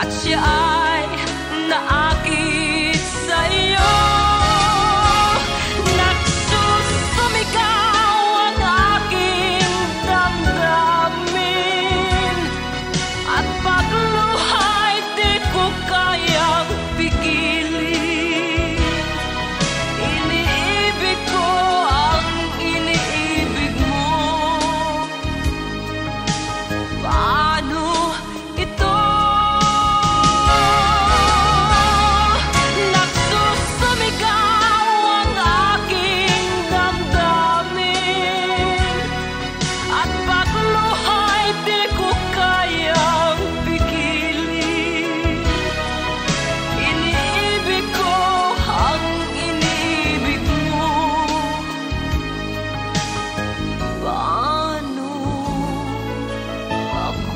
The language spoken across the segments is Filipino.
at siya ay naakit sa'yo. Nagsusumigaw ang aking damdamin at pagluha'y di ko kayang pigilin. Iniibig ko ang iniibig mo. Paano ito? Nagsusumigaw ang aking damdamin at pagluha'y di ko kayang pigilin. Iniibig ko ang iniibig mo. Paano ako?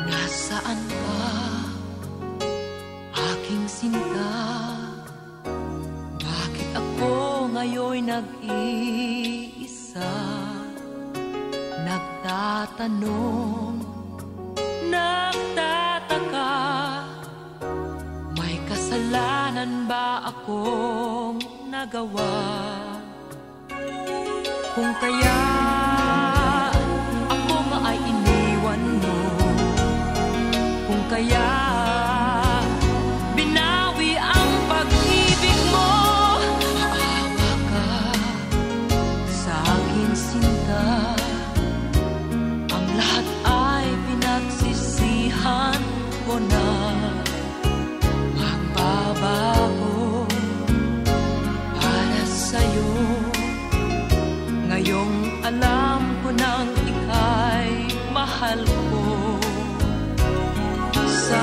Nasaan ka, aking sinta? Bakit ako ngayon'y nag-iisa? Nagtatanong, nagtataka, may kasalanan ba akong nagawa? Kung kaya ako nga ay iniwan mo, kung kaya binawi ang pag-ibig mo, maawa ka sa akin, sinta. Ang lahat ay pinagsisihan ko na. Magbabago para sa'yo. Ngayong alam ko nang ika'y mahal ko. Sa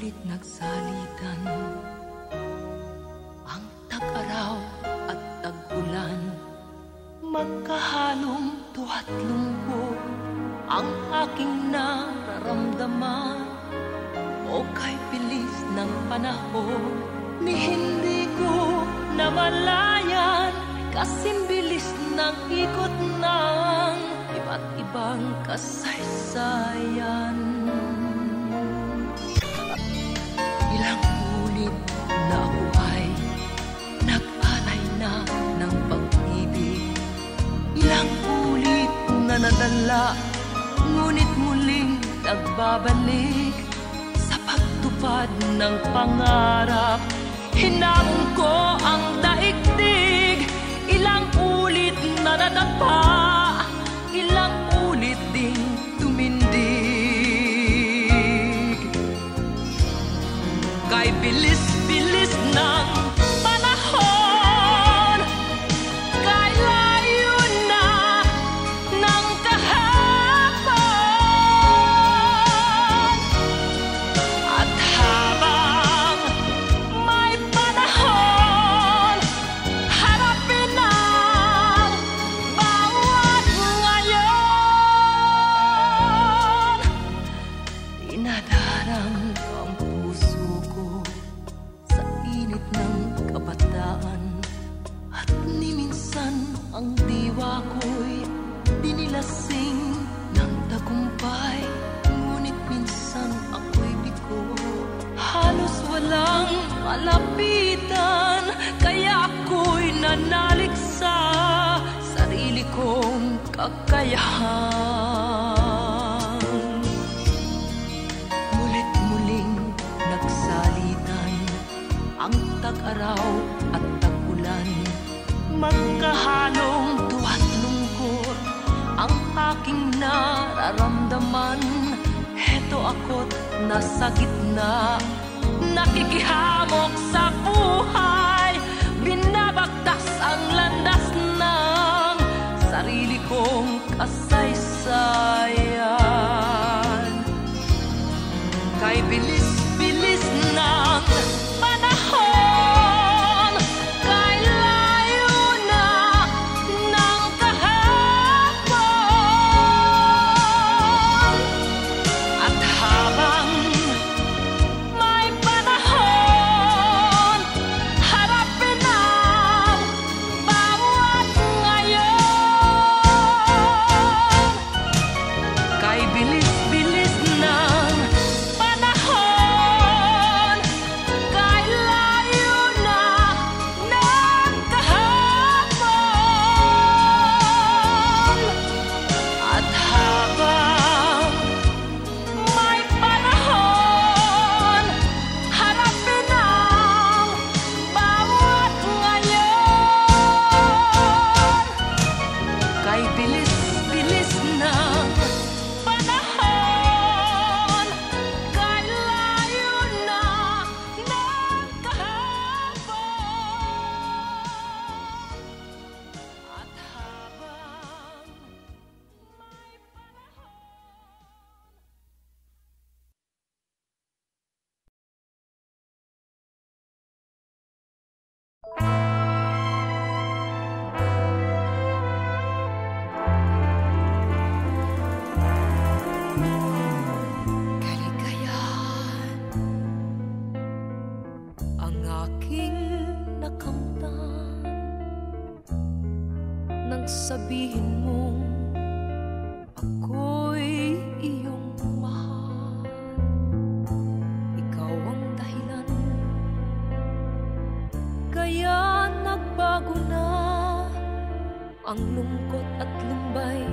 sulit nagsalitan ang tag-araw at tag-ulan, magkahalong tuwa't lungkot ang aking nararamdaman. O kay bilis ng panahon, ni hindi ko namalayan, kasing bilis ng ikot ng iba't ibang kasaysayan. Ilang ulit na ako ay nag-alay na ng pag-ibig, ilang ulit na nadala, ngunit muling nagbabalik sa pagtupad ng pangarap. Hinamon ko ang daigdig, ilang ulit na nadapa, ilang ulit ding tumindig. Kay bilis-bilis ng panahon, kay layo na ng kahapon, at habang may panahon, harapin ang bawat ngayon. Dinadarang ang puso ko sa init ng kabataan, at ni minsan ang diwa ko'y dinilasing ng tagumpay, ngunit minsan ako'y bigo, halos walang malapitan, kaya ako'y nanalig sa sarili kong kakayahan. Mulit-muling nagsalitan ang tag-araw at tag-ulan, magkahalong tuwa't lungkot ang aking nararamdaman. Heto ako't nasa gitna, nakikihamok sa buhay, binabagtas ang landas ng sarili kong kasaysayan. Kay bilis-bilis ng panahon, kay layo na ng kahapon, at habang may panahon, harapin ang bawat ngayon. Kay bilis-bilis ng panahon, kay layo na ng kahapon, at habang may panahon, harapin ang bawat ngayon. Kay bilis-bilis ng panahon, kay layo na ng kahapon, at habang may kaligayahan ang aking nakamtan, nang sabihin mong ako'y iyong mahal. Ikaw ang dahilan, kaya nagbago na ang lungkot at lumbay